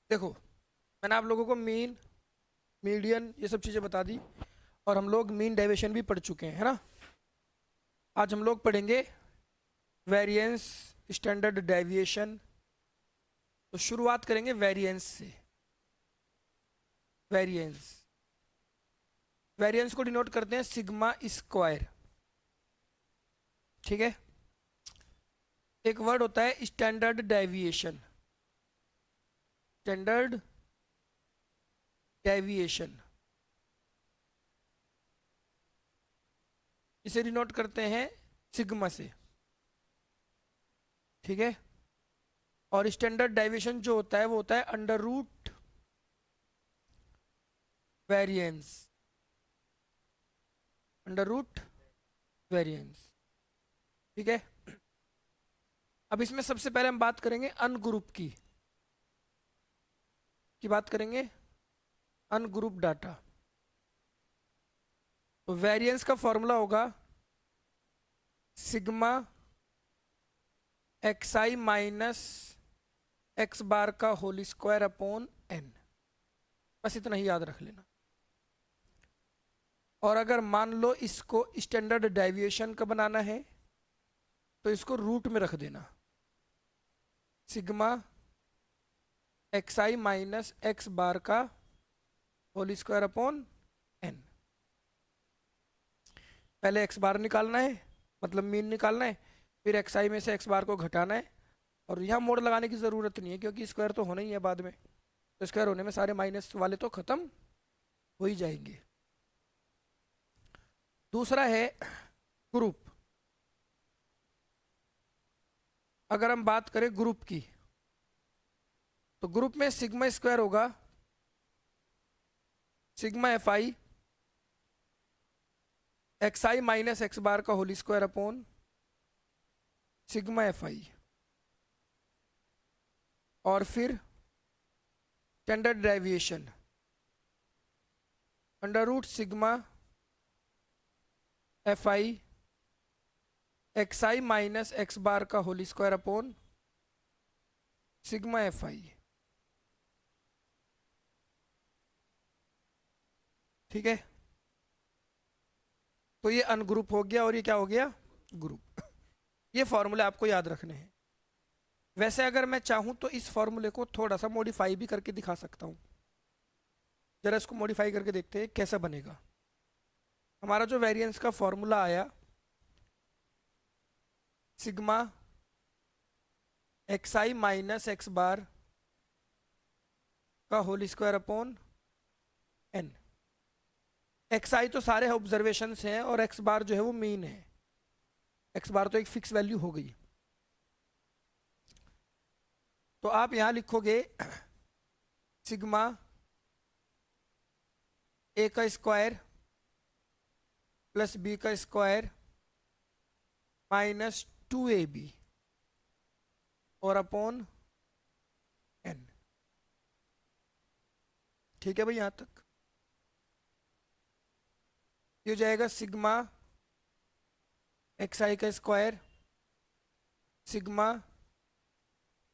देखो, मैंने आप लोगों को मीन, मीडियन ये सब चीज़ें बता दी, और हम लोग मीन डेविएशन भी पढ़ चुके हैं, है ना। आज हम लोग पढ़ेंगे वेरिएंस, स्टैंडर्ड डेविएशन। तो शुरुआत करेंगे वेरिएंस से। वेरिएंस, वेरिएंस को डिनोट करते हैं सिग्मा स्क्वायर। ठीक है। एक वर्ड होता है स्टैंडर्ड डेविएशन। स्टैंडर्ड डेविएशन, इसे डिनोट करते हैं सिग्मा से। ठीक है। और स्टैंडर्ड डेविएशन जो होता है वो होता है under root variance. Under root variance. ठीक है। अब इसमें सबसे पहले हम बात करेंगे अनग्रुप की बात करेंगे, अनग्रुप डाटा। तो वेरिएंस का फॉर्मूला होगा sigma x i minus x bar का होल स्क्वायर अपॉन एन। बस इतना ही याद रख लेना। और अगर मान लो इसको स्टैंडर्ड डेविएशन का बनाना है तो इसको रूट में रख देना, sigma x i minus x bar का होल स्क्वायर अपॉन एन। पहले एक्स बार निकालना है, मतलब मीन निकालना है, फिर एक्स आई में से एक्स बार को घटाना है। और यहाँ मोड़ लगाने की ज़रूरत नहीं है क्योंकि स्क्वायर तो होना ही है बाद में, तो स्क्वायर होने में सारे माइनस वाले तो ख़त्म हो ही जाएंगे। दूसरा है ग्रुप। अगर हम बात करें ग्रुप की, तो ग्रुप में सिग्मा स्क्वायर होगा sigma F I x i minus x bar का whole square upon sigma F i. और फिर standard deviation under root sigma F I x i minus x bar का whole square upon sigma F i. ठीक है। तो ये ungroup हो गया और ये क्या हो गया, ग्रुप। ये फॉर्मूले आपको याद रखने हैं। वैसे अगर मैं चाहूं तो इस फॉर्मूले को थोड़ा सा मॉडिफाई भी करके दिखा सकता हूं। जरा इसको मॉडिफाई करके देखते हैं कैसा बनेगा। हमारा जो वेरिएंस का फॉर्मूला आया, sigma x i minus x bar का whole square upon n. X i तो सारे ऑब्जर्वेशंस हैं और एक्स बार जो है वो मीन है। एक्स बार तो एक फिक्स वैल्यू हो गई। तो आप यहां लिखोगे सिग्मा ए का स्क्वायर प्लस बी का स्क्वायर माइनस 2ab और अपॉन एन। ठीक है भाई, यहां तक ये हो जाएगा सिग्मा एक्स आई का स्क्वायर सिग्मा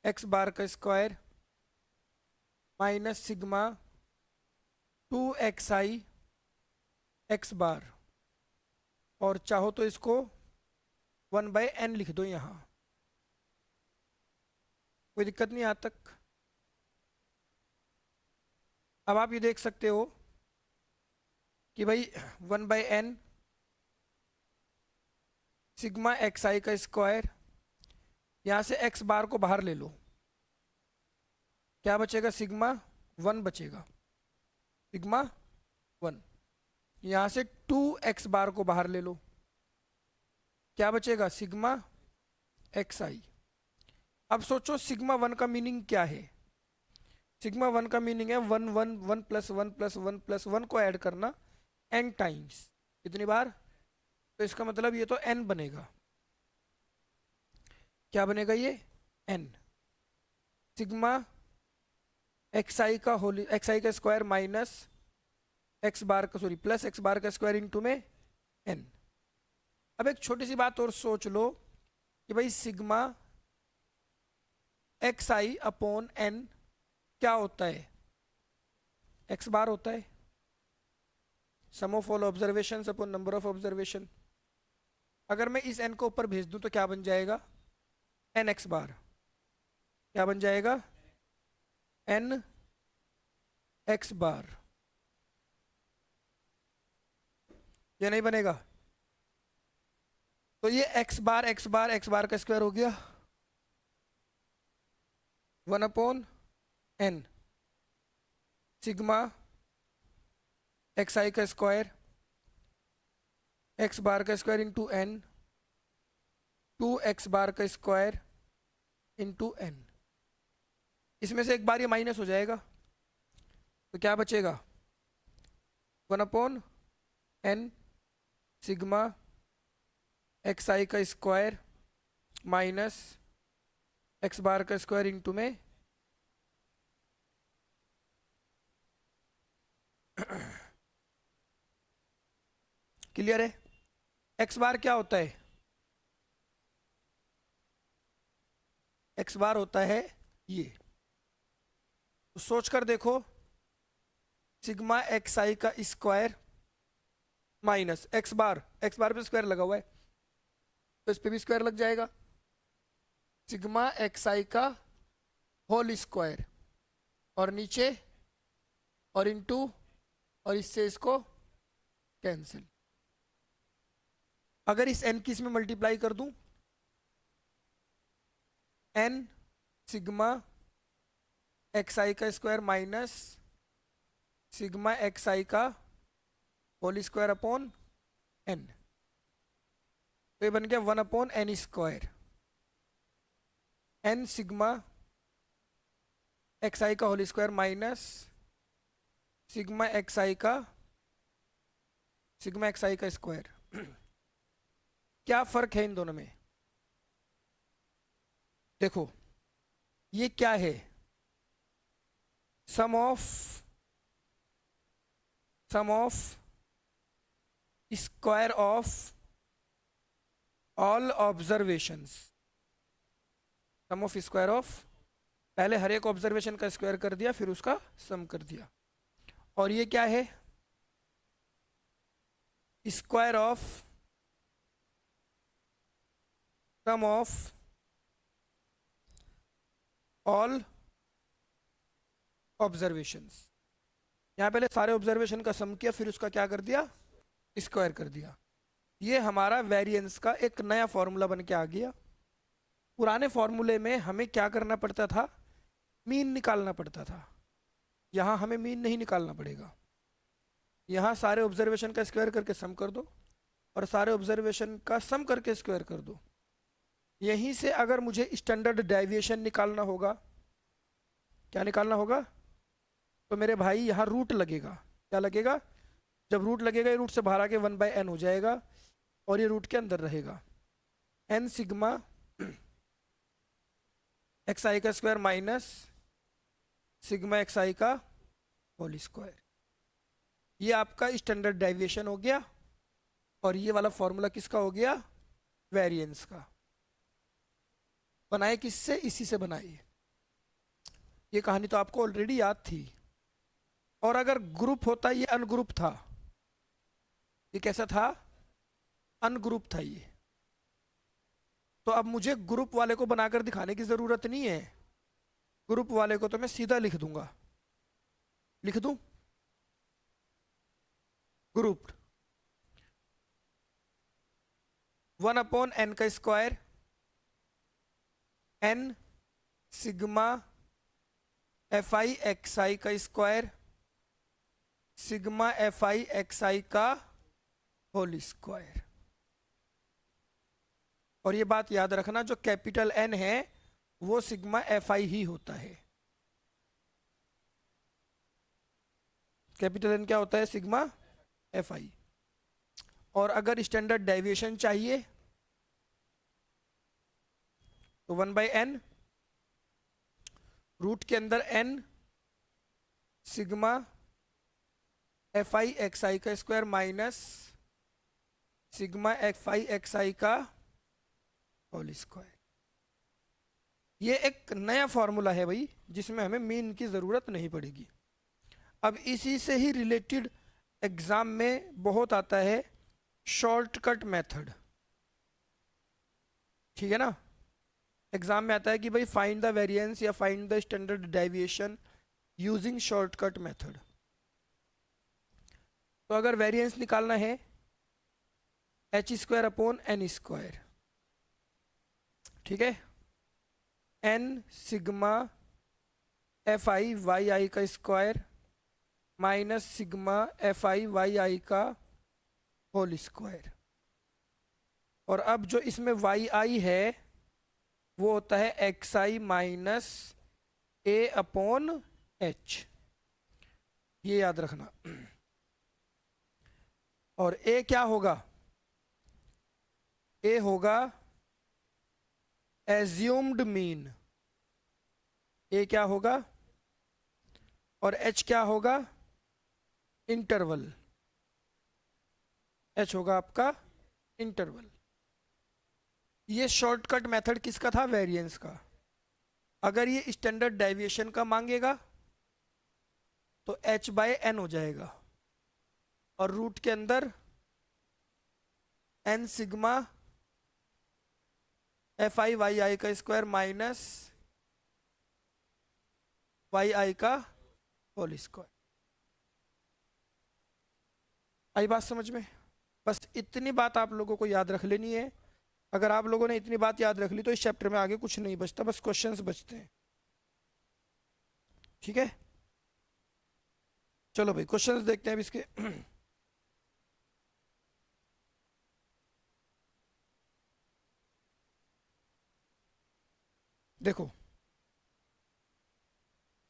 एक्स बार का square minus sigma 2xi x bar. और चाहो तो इसको 1/n लिख दो यहाँ, कोई दिक्कत नहीं यहाँ तक। अब आप ये देख सकते हो कि भाई 1/n सिग्मा एक्स आई का स्क्वायर, यहाँ से एक्स बार को बाहर ले लो, क्या बचेगा, सिग्मा 1 बचेगा, सिग्मा 1। यहाँ से 2x बार को बाहर ले लो, क्या बचेगा, सिग्मा एक्स आई। अब सोचो सिग्मा 1 का मीनिंग क्या है। सिग्मा 1 का मीनिंग है 1 1 1 प्लस 1 प्लस 1 प्लस 1 को ऐड करना n टाइम्स। कितनी बार, तो इसका मतलब ये तो n बनेगा। क्या बनेगा ये, n। सिग्मा एक्स आई का होल एक्स आई का स्क्वायर माइनस एक्स बार का सॉरी प्लस एक्स बार का स्क्वायर इंटू में n। अब एक छोटी सी बात और सोच लो कि भाई सिग्मा एक्स आई अपॉन एन क्या होता है? एक्स बार होता है sum of all observation upon number of observation. अगर मैं इस एन को ऊपर भेज दूं तो क्या बन जाएगा? एन एक्स बार। क्या बन जाएगा? एन एक्स बार। ये नहीं बनेगा? तो ये एक्स बार एक्स बार एक्स बार का स्क्वायर हो गया 1/n सिग्मा एक्स आई का स्क्वायर एक्स बार का स्क्वायर इंटू एन 2x बार का स्क्वायर इंटू एन। इसमें से एक बार ये माइनस हो जाएगा तो क्या बचेगा? 1/n सिग्मा एक्स आई का स्क्वायर माइनस एक्स बार का स्क्वायर इंटू में क्लियर है? एक्स बार क्या होता है? एक्स बार होता है ये। तो सोच कर देखो, सिग्मा एक्स आई का स्क्वायर माइनस एक्स बार पे स्क्वायर लगा हुआ है तो इस पे भी स्क्वायर लग जाएगा। सिग्मा एक्स आई का होल स्क्वायर और नीचे और इंटू और इससे इसको कैंसिल। अगर इस n की इसमें मल्टीप्लाई कर दूं, n सिग्मा एक्स आई का स्क्वायर माइनस सिग्मा एक्स आई का होल स्क्वायर अपॉन n, तो ये बन गया 1/n square. n sigma x आई का whole square minus sigma x आई का स्क्वायर। क्या फर्क है इन दोनों में? देखो ये क्या है? Sum of square of all observations. Sum of square of, पहले हर एक ऑब्जर्वेशन का स्क्वायर कर दिया फिर उसका सम कर दिया। और ये क्या है? Square of sum of all observations. यहां पहले सारे ऑब्जर्वेशन का सम किया फिर उसका क्या कर दिया? स्क्वायर कर दिया। ये हमारा वेरिएंस का एक नया फॉर्मूला बन के आ गया। पुराने फॉर्मूले में हमें क्या करना पड़ता था? मीन निकालना पड़ता था। यहां हमें मीन नहीं निकालना पड़ेगा। यहां सारे ऑब्जर्वेशन का स्क्वायर करके सम कर दो और सारे ऑब्जर्वेशन का सम करके स्क्वायर कर दो। यहीं से अगर मुझे स्टैंडर्ड डेविएशन निकालना होगा, क्या निकालना होगा? तो मेरे भाई यहाँ रूट लगेगा। क्या लगेगा? जब रूट लगेगा ये रूट से बाहर आके 1/n हो जाएगा और ये रूट के अंदर रहेगा। n सिग्मा एक्स आई का स्क्वायर माइनस सिग्मा एक्स आई का होल स्क्वायर। ये आपका स्टैंडर्ड डेविएशन हो गया और ये वाला फॉर्मूला किसका हो गया? वेरिएंस का। बनाए किससे? इसी से बनाइए। ये कहानी तो आपको ऑलरेडी याद थी। और अगर ग्रुप होता, ये अनग्रुप था। ये कैसा था? अनग्रुप था ये। तो अब मुझे ग्रुप वाले को बनाकर दिखाने की जरूरत नहीं है। ग्रुप वाले को तो मैं सीधा लिख दूंगा। लिख दूं? ग्रुप्ड 1/n का square n sigma F I x आई का square sigma F I x आई का होल स्क्वायर। और ये बात याद रखना, जो कैपिटल N है वो सिग्मा एफ आई ही होता है। कैपिटल N क्या होता है? Sigma F i. और अगर स्टैंडर्ड डेविएशन चाहिए तो 1/n रूट के अंदर n sigma F I x आई का square minus sigma F I x आई का होल स्क्वायर। ये एक नया फॉर्मूला है भाई, जिसमें हमें मीन की ज़रूरत नहीं पड़ेगी। अब इसी से ही रिलेटेड एग्ज़ाम में बहुत आता है शॉर्टकट मेथड, ठीक है ना। एग्ज़ाम में आता है कि भाई फाइंड द वेरिएंस या find the standard deviation using shortcut method. तो अगर वेरिएंस निकालना है H square upon N square, ठीक है, N sigma F I Y I का square minus sigma F I Y I का होल स्क्वायर। और अब जो इसमें वाई आई है वो होता है x i minus A upon H, ये याद रखना। और ए क्या होगा, ए होगा एज्यूम्ड मीन, ए क्या होगा, और एच क्या होगा, इंटरवल, एच होगा आपका इंटरवल। ये शॉर्टकट मेथड किसका था, वेरिएंस का। अगर ये स्टैंडर्ड डेविएशन का मांगेगा तो h बाय एन हो जाएगा, और रूट के अंदर N sigma F I Y I का स्क्वायर माइनस वाई आई का होल स्क्वायर। आई बात समझ में। बस इतनी बात आप लोगों को याद रख लेनी है। अगर आप लोगों ने इतनी बात याद रख ली तो इस चैप्टर में आगे कुछ नहीं बचता, बस क्वेश्चंस बचते हैं, ठीक है। चलो भाई क्वेश्चंस देखते हैं अब इसके। देखो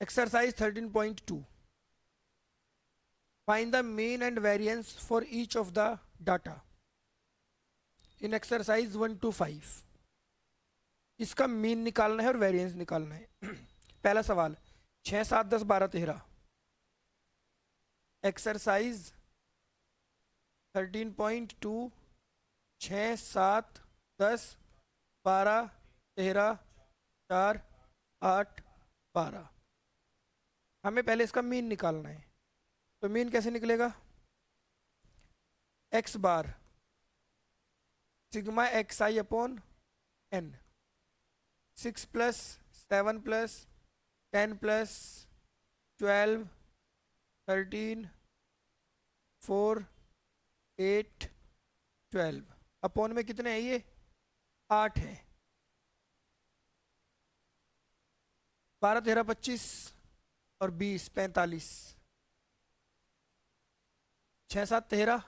exercise 13.2, find the mean and variance for each of the data in exercise 1 to 5। इसका मीन निकालना है और वेरिएंस निकालना है। पहला सवाल 6, 7, 10, 12, 13। एक्सरसाइज 13.2, 6, 7, 10, 12, 13, 4, 8, 12। हमें पहले इसका मीन निकालना है। तो मीन कैसे निकलेगा, एक्स बार सिग्मा एक्स आई upon N, 6 plus 7 plus 10 plus 12 13 4 8 12 upon में कितने हैं ये 8 है। 12 13 25 और 20 45, 6 7 13,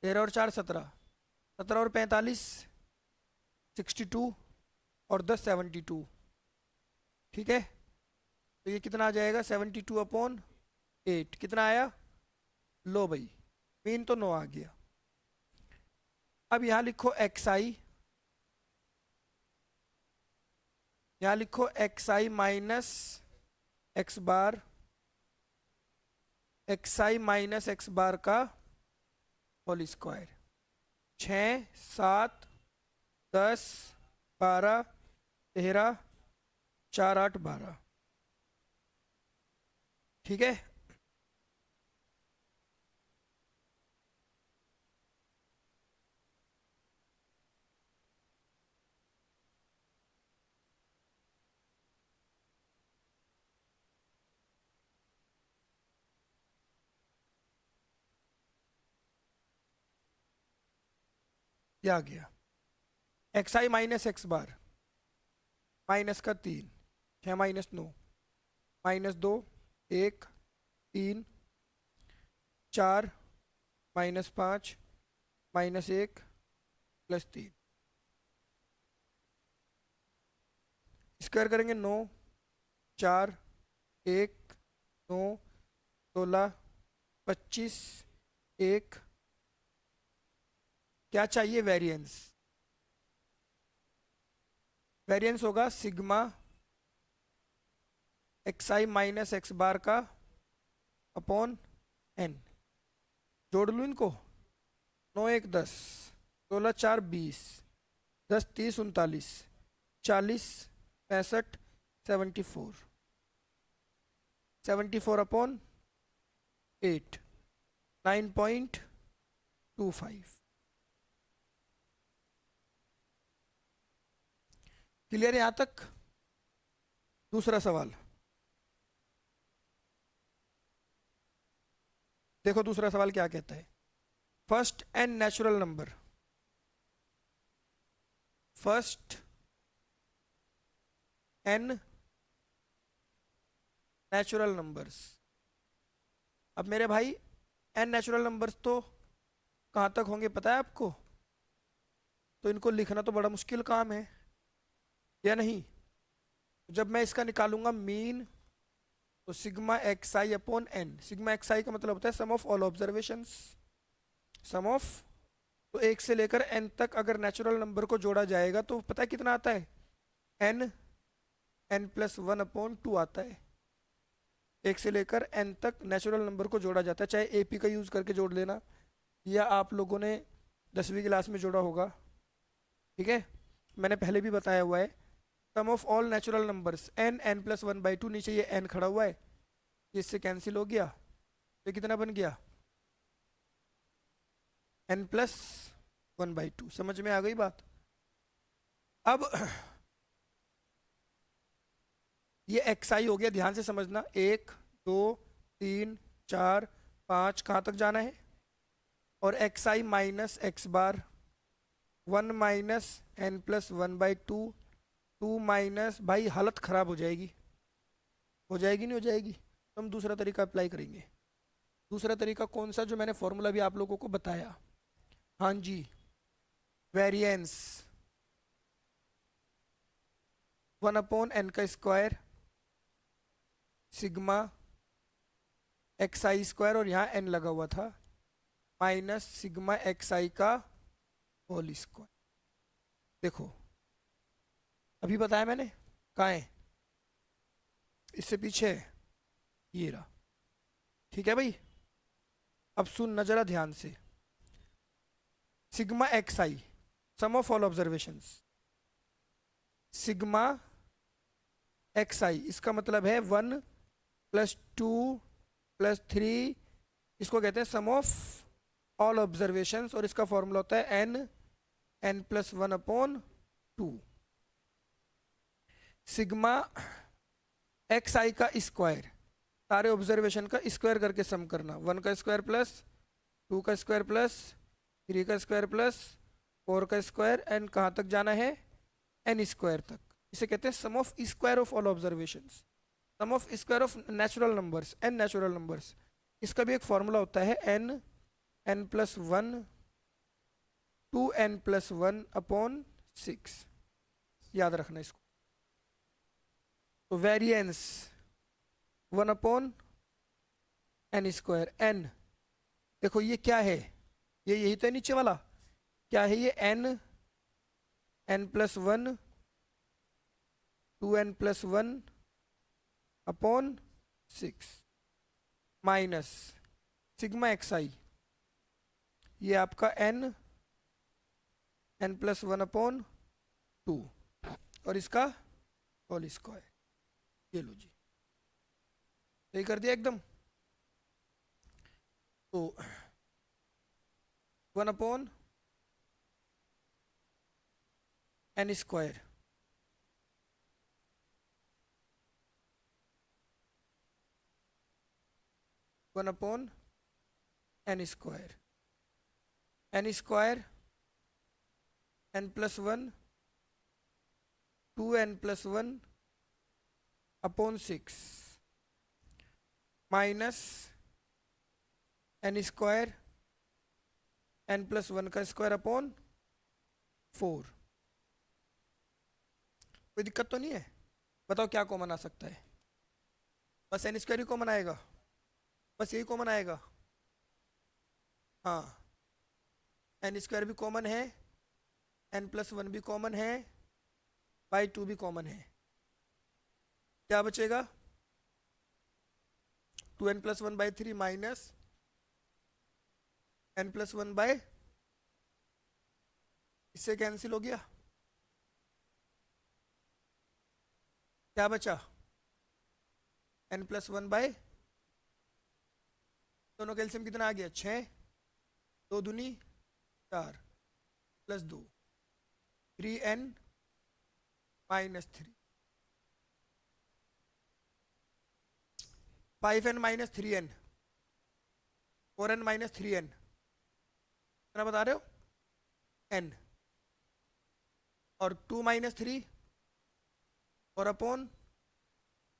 13 और 4 17, 17 और 45 62 और 10 72, ठीक है। तो ये कितना आ जाएगा 72 अपॉन 8, कितना आया, लो भाई मीन तो 9 आ गया। अब यहाँ लिखो एक्स आई, यहाँ लिखो x i minus x bar, x i minus x bar का होल स्क्वायर। 6 7 10 12 13 4 8 12, ठीक है। ये आ गया x i minus x bar, minus का 3, 6 minus 9 minus 2 1 3 4 minus 5 minus 1 plus 3, square करेंगे 9 4 1 9 16 25 1, क्या चाहिए वेरिएंस, वेरिएंस होगा sigma x i minus x bar का अपॉन एन। जोड़ लूँ इनको, 9 1 10, 16 4 20, 10 30 39 40 65 74 74 अपॉन 8 9.25। क्लियर यहां तक? दूसरा सवाल देखो, दूसरा सवाल क्या कहता है। First n natural number, first n natural numbers. अब मेरे भाई एन नेचुरल नंबर्स तो कहाँ तक होंगे पता है आपको? तो इनको लिखना तो बड़ा मुश्किल काम है, या नहीं? जब मैं इसका निकालूंगा मीन, तो सिग्मा एक्स आई अपॉन एन। सिग्मा एक्स आई का मतलब होता है sum of all observations, sum of, तो एक से लेकर एन तक अगर नेचुरल नंबर को जोड़ा जाएगा तो पता है कितना आता है? N, N plus one upon two आता है। एक से लेकर एन तक नेचुरल नंबर को जोड़ा जाता है, चाहे एपी का यूज करके जोड़ लेना, या आप लोगों ने 10वीं क्लास में जोड़ा होगा। ठीक है, मैंने पहले भी बताया हुआ है। Sum of all natural numbers N, N plus one by two, नीचे ये एन खड़ा हुआ है, इससे कैंसिल हो गया, तो कितना बन गया? N plus one by two. समझ में आ गई बात? अब ये एक्स आई हो गया, ध्यान से समझना। 1 2 3 4 5 कहाँ तक जाना है? और x i minus x bar, 1 minus n plus one by two, 2 minus, भाई हालत ख़राब हो जाएगी, हो जाएगी नहीं हो जाएगी? तो हम दूसरा तरीका अप्लाई करेंगे। दूसरा तरीका कौन सा, जो मैंने फॉर्मूला भी आप लोगों को बताया? हाँ जी, वेरिएंस 1 अपॉन एन का स्क्वायर सिग्मा एक्स आई स्क्वायर, और यहाँ एन लगा हुआ था, माइनस सिग्मा एक्स आई का होल स्क्वायर। देखो अभी बताया मैंने, कहाँ है? इससे पीछे ये रहा। ठीक है भाई, अब सुन न जरा ध्यान से। Sigma x I sum of all observations, sigma x I इसका मतलब है 1 प्लस 2 प्लस 3, इसको कहते हैं सम ऑफ ऑल ऑब्जर्वेशंस, और इसका फॉर्मूला होता है N, N plus one upon two. Sigma x आई का स्क्वायर, सारे ऑब्जर्वेशन का स्क्वायर करके सम करना, 1 का स्क्वायर प्लस 2 का स्क्वायर प्लस 3 का स्क्वायर प्लस 4 का स्क्वायर, एंड कहाँ तक जाना है? एन स्क्वायर तक। इसे कहते हैं sum of square of all observations, sum of square of natural numbers, N natural numbers. इसका भी एक फॉर्मूला होता है N, N plus one, 2n plus one upon 6, याद रखना इसको। तो variance 1 upon N square, N देखो ये क्या है? ये यही तो है नीचे वाला, क्या है ये? N, N plus one, 2n plus one upon 6, minus sigma x I, ये आपका N, N plus one upon two, और इसका होल स्क्वायर। ये लो जी, सही कर दिया एकदम। तो 1 upon N square, one upon N square, n square n plus one, 2n plus one upon 6, minus n square n plus one का स्क्वायर अपॉन 4। कोई दिक्कत तो नहीं है? बताओ क्या कॉमन आ सकता है? बस एन स्क्वायर ही कॉमन आएगा, बस यही कॉमन आएगा। हाँ, एन स्क्वायर भी कॉमन है, एन प्लस वन भी कॉमन है, बाई टू भी कॉमन है। क्या बचेगा? 2n plus one by three minus n plus one by, इससे कैंसिल हो गया। क्या बचा, n+1 दोनों कैल्शियम कितना आ गया 6, 2 दूनी 4 +2 3n-3 5n-3n 4n-3n कितना बता रहे हो n, और 2-3 और अपॉन,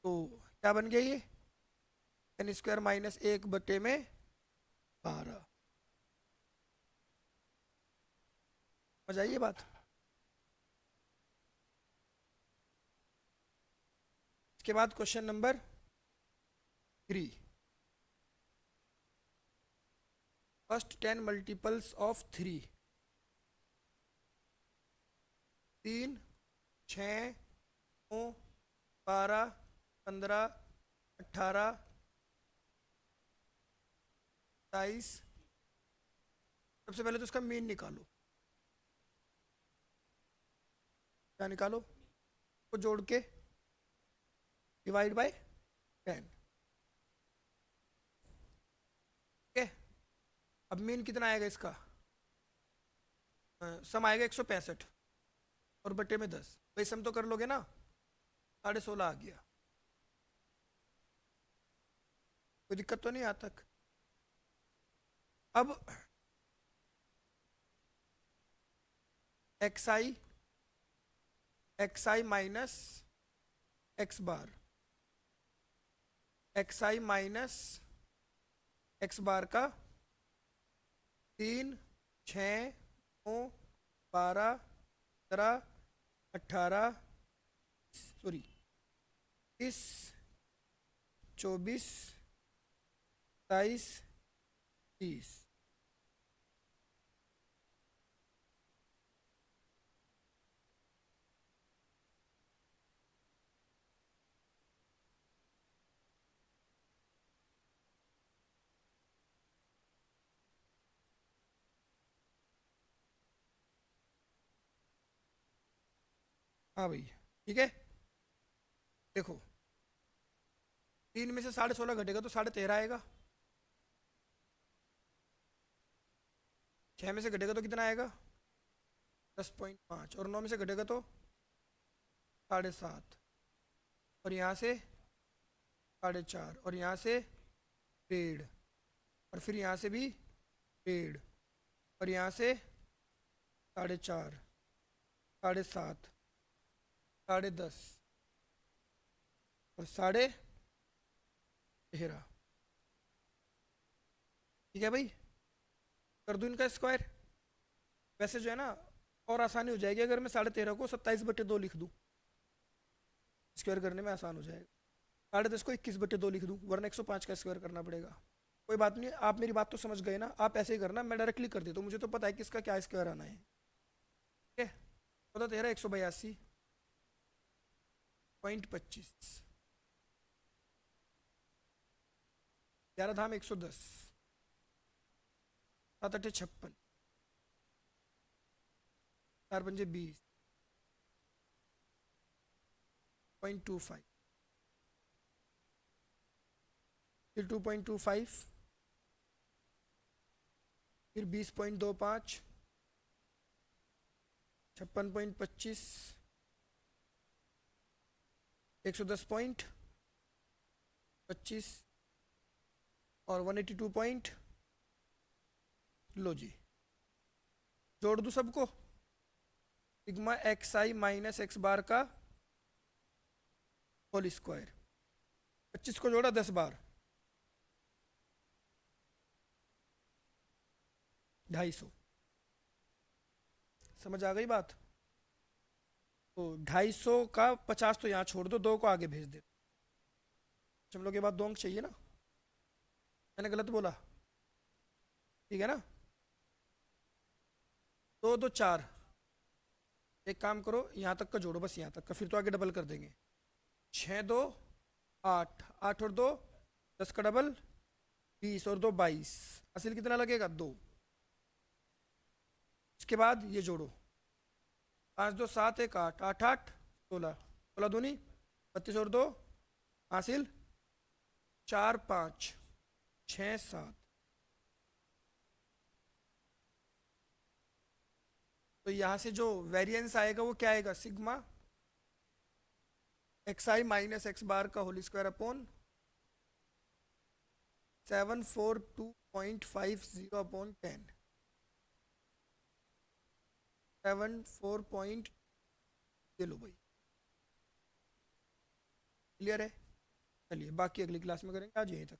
तो क्या बन गया ये n² - 1/12। समझ आई ये बात। इसके बाद question number 3, first 10 multiples of 3, 3, 6, 9, 12, 15, 18, 27। सबसे पहले तो इसका मीन निकालो। क्या निकालो, को जोड़ के डिवाइड बाय 10। ठीक है, अब मीन कितना आएगा इसका, सम आएगा 165 और बटे में 10। भाई सम तो कर लोगे ना, 16.5 आ गया। कोई दिक्कत तो नहीं यहाँ तक। अब xi माइनस x बार, xi माइनस x बार का 3, 6, 9, 12, 17, 18, सॉरी 30, 24, 27, 30। हाँ भाई ठीक है, देखो 3 में से 16.5 घटेगा तो 13.5 आएगा, 6 में से घटेगा तो कितना आएगा 10.5, और 9 में से घटेगा तो 7.5, और यहाँ से 4.5, और यहाँ से 1.5, और फिर यहाँ से भी 1.5, और यहाँ से 4.5, 7.5, 10.5 और 13.5। ठीक है भाई, कर दूँ इनका स्क्वायर। वैसे जो है ना और आसानी हो जाएगी अगर मैं 13.5 को 27/2 लिख दूँ, स्क्वायर करने में आसान हो जाएगा। 10.5 को 21/2 लिख दूँ, वरना 105 का स्क्वायर करना पड़ेगा। कोई बात नहीं, आप मेरी बात तो समझ गए ना, आप ऐसे ही करना, मैं डायरेक्टली कर देता हूँ, मुझे तो पता है कि इसका क्या स्क्वायर आना है। ठीक है, 14 182.25, 11 धाम 110, 7 8 56, 4 पंजे 20.25, फिर 2.25, फिर 20.25, 56.25, 110.25 और 182 पॉइंट। लो जी, जोड़ दूं सबको, सिग्मा xi माइनस x बार का होल स्क्वायर, 25 को जोड़ा 10 बार, 250। समझ आ गई बात। तो 250 का 50 तो यहाँ छोड़ दो, 2 को आगे भेज दे। हम लोग के बाद 2 अंक चाहिए ना, मैंने गलत बोला, ठीक है ना। 2 2 4, एक काम करो यहाँ तक का जोड़ो, बस यहाँ तक का, फिर तो आगे डबल कर देंगे। 6 2 8, 8 और 2 10 का डबल 20 और 2 22, असल कितना लगेगा 2। इसके बाद ये जोड़ो, 5 2 7 1 8, 8 8 16, 16 दूनी 32 और 2 हासिल 4 5 6 7। तो यहाँ से जो वेरिएंस आएगा वो क्या आएगा, sigma x i minus x bar का होल स्क्वायर अपॉन 742.50 अपॉन 10, 74 ये लो भाई। क्लियर है? चलिए बाकी अगली क्लास में करेंगे, आज यहीं तक।